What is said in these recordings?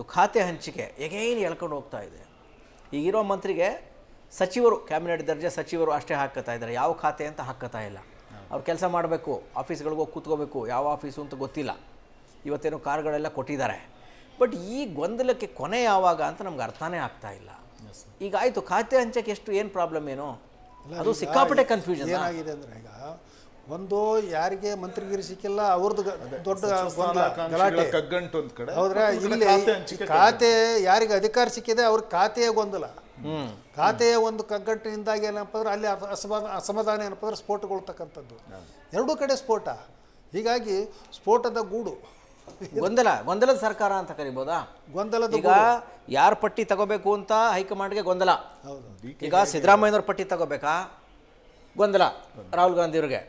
ಖಾತೆ ಹಂಚಿಕೆ ಎಗೈನ್ ಎಳ್ಕೊಂಡು ಹೋಗ್ತಾ ಇದೆ. ಈಗಿರೋ ಮಂತ್ರಿಗೆ ಸಚಿವರು, ಕ್ಯಾಬಿನೆಟ್ ದರ್ಜೆ ಸಚಿವರು ಅಷ್ಟೇ ಹಾಕ್ಕೋತಾ ಇದ್ದಾರೆ, ಯಾವ ಖಾತೆ ಅಂತ ಹಾಕ್ಕೋತಾ ಇಲ್ಲ. ಅವ್ರು ಕೆಲಸ ಮಾಡಬೇಕು, ಆಫೀಸ್ಗಳಿಗೆ ಹೋಗಿ ಕೂತ್ಕೋಬೇಕು, ಯಾವ ಆಫೀಸು ಅಂತ ಗೊತ್ತಿಲ್ಲ. ಇವತ್ತೇನು ಕಾರ್ಗಳೆಲ್ಲ ಕೊಟ್ಟಿದ್ದಾರೆ. ಬಟ್ ಈ ಗೊಂದಲಕ್ಕೆ ಕೊನೆ ಯಾವಾಗ ಅಂತ ನಮ್ಗೆ ಅರ್ಥನೇ ಆಗ್ತಾ ಇಲ್ಲ. ಈಗ ಆಯಿತು, ಖಾತೆ ಹಂಚಕ್ಕೆ ಎಷ್ಟು ಏನು ಪ್ರಾಬ್ಲಮ್ ಏನು, ಅದು ಸಿಕ್ಕಾಪಟ್ಟೆ ಕನ್ಫ್ಯೂಷನ್ ಏನಾಗಿದೆ ಅಂದರೆ, ಈಗ ಒಂದು ಯಾರಿಗೆ ಮಂತ್ರಿಗಿರಿ ಸಿಕ್ಕಿಲ್ಲ ಅವ್ರದ್ದು ದೊಡ್ಡ ಗಲಾಟೆ ಕಗ್ಗಂಟು ಒಂದು ಕಡೆ. ಹೌದ್ರೆ ಇಲ್ಲಿ ಖಾತೆ ಯಾರಿಗೆ ಅಧಿಕಾರ ಸಿಕ್ಕಿದೆ ಅವ್ರಿಗೆ ಖಾತೆಯೇ ಗೊಂದಲ, ಖಾತೆಯ ಒಂದು ಕಗ್ಗಟ್ಟಿನಿಂದಾಗಿ ಏನಪ್ಪ ಅಂದ್ರೆ ಅಲ್ಲಿ ಅಸಮಾಧಾನ ಏನಪ್ಪ ಅಂದ್ರೆ ಸ್ಫೋಟಗೊಳ್ತಕ್ಕಂಥದ್ದು. ಎರಡೂ ಕಡೆ ಸ್ಫೋಟ. ಹೀಗಾಗಿ ಸ್ಫೋಟದ ಗೂಡು ಗೊಂದಲದ ಸರ್ಕಾರ ಅಂತ ಕರಿಬೋದಾ? ಗೊಂದಲದ ಈಗ ಯಾರ ಪಟ್ಟಿ ತಗೋಬೇಕು ಅಂತ ಹೈಕಮಾಂಡ್ಗೆ ಗೊಂದಲ. ಈಗ ಸಿದ್ದರಾಮಯ್ಯನವ್ರ ಪಟ್ಟಿ ತಗೋಬೇಕಾ? ಗೊಂದಲ ರಾಹುಲ್ ಗಾಂಧಿಯವ್ರಿಗೆ.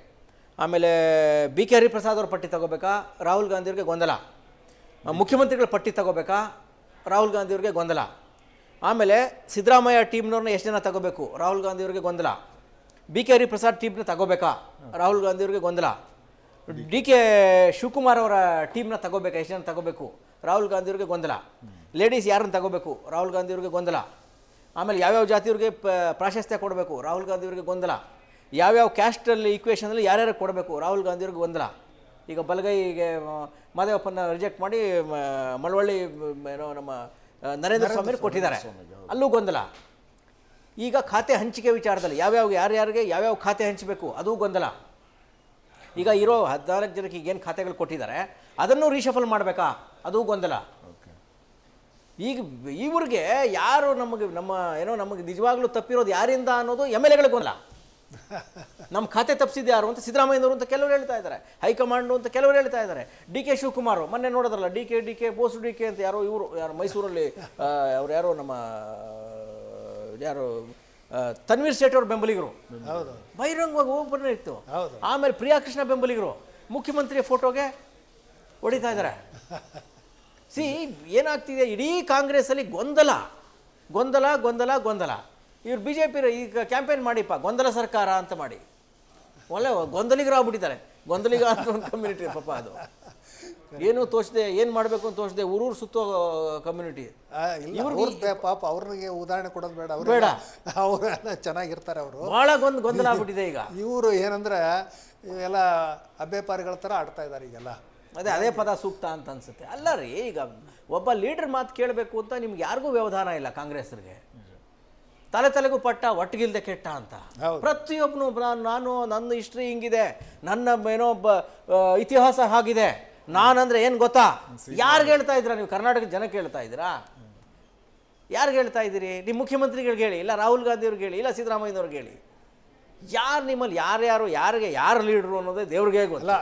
ಆಮೇಲೆ ಬಿ ಕೆ ಹರಿಪ್ರಸಾದ್ ಅವ್ರ ಪಟ್ಟಿ ತಗೋಬೇಕಾ? ರಾಹುಲ್ ಗಾಂಧಿಯವ್ರಿಗೆ ಗೊಂದಲ. ಮುಖ್ಯಮಂತ್ರಿಗಳ ಪಟ್ಟಿ ತಗೋಬೇಕಾ? ರಾಹುಲ್ ಗಾಂಧಿಯವ್ರಿಗೆ ಗೊಂದಲ. ಆಮೇಲೆ ಸಿದ್ದರಾಮಯ್ಯ ಟೀಮ್ನವ್ರನ್ನ ಎಷ್ಟು ಜನ ತಗೋಬೇಕು? ರಾಹುಲ್ ಗಾಂಧಿಯವ್ರಿಗೆ ಗೊಂದಲ. ಬಿ ಕೆ ಹರಿಪ್ರಸಾದ್ ಟೀಮ್ನ ತಗೋಬೇಕಾ? ರಾಹುಲ್ ಗಾಂಧಿಯವ್ರಿಗೆ ಗೊಂದಲ. ಡಿ ಕೆ ಶಿವಕುಮಾರ್ ಅವರ ಟೀಮ್ನ ತಗೋಬೇಕಾ? ಎಷ್ಟು ಜನ ತಗೋಬೇಕು? ರಾಹುಲ್ ಗಾಂಧಿಯವ್ರಿಗೆ ಗೊಂದಲ. ಲೇಡೀಸ್ ಯಾರನ್ನು ತಗೋಬೇಕು? ರಾಹುಲ್ ಗಾಂಧಿಯವ್ರಿಗೆ ಗೊಂದಲ. ಆಮೇಲೆ ಯಾವ್ಯಾವ ಜಾತಿಯವ್ರಿಗೆ ಪ್ರಾಶಸ್ತ್ಯ ಕೊಡಬೇಕು? ರಾಹುಲ್ ಗಾಂಧಿಯವ್ರಿಗೆ ಗೊಂದಲ. ಯಾವ್ಯಾವ ಕ್ಯಾಸ್ಟಲ್ಲಿ ಈಕ್ವೇಷನಲ್ಲಿ ಯಾರ್ಯಾರು ಕೊಡಬೇಕು? ರಾಹುಲ್ ಗಾಂಧಿಯವ್ರಿಗೆ ಗೊಂದಲ. ಈಗ ಬಲಗೈಗೆ ಮಾದೇವಪ್ಪನ ರಿಜೆಕ್ಟ್ ಮಾಡಿ ಮಳವಳ್ಳಿ ಏನೋ ನಮ್ಮ ನರೇಂದ್ರ ಸ್ವಾಮಿ ಕೊಟ್ಟಿದ್ದಾರೆ, ಅಲ್ಲೂ ಗೊಂದಲ. ಈಗ ಖಾತೆ ಹಂಚಿಕೆ ವಿಚಾರದಲ್ಲಿ ಯಾರ್ಯಾರಿಗೆ ಯಾವ್ಯಾವ ಖಾತೆ ಹಂಚಬೇಕು ಅದು ಗೊಂದಲ. ಈಗ ಇರೋ 14 ಜನಕ್ಕೆ ಈಗೇನು ಖಾತೆಗಳು ಕೊಟ್ಟಿದ್ದಾರೆ ಅದನ್ನು ರೀಶಫಲ್ ಮಾಡಬೇಕಾ? ಅದು ಗೊಂದಲ. ಈಗ ಇವ್ರಿಗೆ ಯಾರು ನಮಗೆ ನಿಜವಾಗ್ಲೂ ತಪ್ಪಿರೋದು ಯಾರಿಂದ ಅನ್ನೋದು ಎಮ್ ಎಲ್ ಎಗಳ ಗೊಂದಲ. ನಮ್ಮ ಖಾತೆ ತಪ್ಪಿಸಿದ್ದು ಯಾರು ಅಂತ ಸಿದ್ದರಾಮಯ್ಯನವರು ಅಂತ ಕೆಲವರು ಹೇಳ್ತಾ ಇದ್ದಾರೆ, ಹೈಕಮಾಂಡು ಅಂತ ಕೆಲವರು ಹೇಳ್ತಾ ಇದ್ದಾರೆ. ಡಿ ಕೆ ಶಿವಕುಮಾರ್ ಮೊನ್ನೆ ನೋಡೋದ್ರಲ್ಲ, ಡಿ ಕೆ ಬೋಸು ಡಿ ಕೆ ಅಂತ ಯಾರು ಮೈಸೂರಲ್ಲಿ ಅವ್ರು ಯಾರೋ ನಮ್ಮ ತನ್ವೀರ್ ಸೇಠ್ ಅವ್ರ ಬೆಂಬಲಿಗರು ಬಹಿರಂಗವಾಗಿ ಓಪನ್ ಇತ್ತು. ಆಮೇಲೆ ಪ್ರಿಯಾ ಕೃಷ್ಣ ಬೆಂಬಲಿಗರು ಮುಖ್ಯಮಂತ್ರಿಯ ಫೋಟೋಗೆ ಹೊಡಿತಾ ಇದ್ದಾರೆ. ಏನಾಗ್ತಿದೆ, ಇಡೀ ಕಾಂಗ್ರೆಸ್ಸಲ್ಲಿ ಗೊಂದಲ ಗೊಂದಲ ಗೊಂದಲ ಗೊಂದಲ. ಇವ್ರು ಬಿ ಜೆ ಪಿ ಈಗ ಕ್ಯಾಂಪೇನ್ ಮಾಡಿಪ್ಪ, ಗೊಂದಲ ಸರ್ಕಾರ ಅಂತ ಮಾಡಿ ಒಳ್ಳೆ ಗೊಂದಲಿಗರು ಆಗ್ಬಿಟ್ಟಿದ್ದಾರೆ. ಗೊಂದಲಿಗ ಅಂತ ಒಂದು ಕಮ್ಯುನಿಟಿ ಪಾಪ, ಅದು ಏನು ತೋಚದೆ, ಏನು ಮಾಡಬೇಕು ಅಂತ ತೋಚದೆ ಊರೂರು ಸುತ್ತೋ ಕಮ್ಯುನಿಟಿ. ಪಾಪ ಅವ್ರಿಗೆ ಉದಾಹರಣೆ ಕೊಡೋದು ಬೇಡ, ಅವರೆಲ್ಲ ಚೆನ್ನಾಗಿರ್ತಾರೆ. ಅವರು ಭಾಳ ಗೊಂದಲ ಆಗ್ಬಿಟ್ಟಿದೆ ಈಗ. ಇವರು ಏನಂದ್ರೆ ಇವೆಲ್ಲ ಅಭ್ಯಪಾರಿಗಳ ಥರ ಆಡ್ತಾ ಇದ್ದಾರೆ ಈಗೆಲ್ಲ. ಅದೇ ಪದ ಸೂಕ್ತ ಅಂತ ಅನ್ಸುತ್ತೆ. ಅಲ್ಲ ರೀ, ಈಗ ಒಬ್ಬ ಲೀಡರ್ ಮಾತು ಕೇಳಬೇಕು ಅಂತ ನಿಮ್ಗೆ ಯಾರಿಗೂ ವ್ಯವಧಾನ ಇಲ್ಲ. ಕಾಂಗ್ರೆಸ್ರಿಗೆ ತಲೆಗೂ ಪಟ್ಟ ಒಟ್ಟಿಗಿಲ್ದೆ ಕೆಟ್ಟ ಅಂತ ಪ್ರತಿಯೊಬ್ಬನು ನನ್ನ ಹಿಸ್ಟ್ರಿ ಹಿಂಗಿದೆ, ನನ್ನ ಏನೋ ಇತಿಹಾಸ ಹಾಗಿದೆ, ನಾನಂದ್ರೆ ಏನು ಗೊತ್ತಾ? ಯಾರಿಗೆ ಹೇಳ್ತಾ ಇದ್ದೀರಾ ನೀವು? ಕರ್ನಾಟಕದ ಜನಕ್ಕೆ ಹೇಳ್ತಾ ಇದ್ದೀರಾ? ಯಾರಿಗೆ ಹೇಳ್ತಾ ಇದ್ದೀರಿ? ನಿಮ್ಮ ಮುಖ್ಯಮಂತ್ರಿಗಳಿಗೆ ಹೇಳಿ, ಇಲ್ಲ ರಾಹುಲ್ ಗಾಂಧಿಯವ್ರಿಗೆ ಹೇಳಿ, ಇಲ್ಲ ಸಿದ್ದರಾಮಯ್ಯನವ್ರಿಗೆ ಹೇಳಿ. ಯಾರು ನಿಮ್ಮಲ್ಲಿ ಯಾರು ಲೀಡ್ರು ಅನ್ನೋದೇ ದೇವ್ರಿಗೆ ಗೊತ್ತಿಲ್ಲ.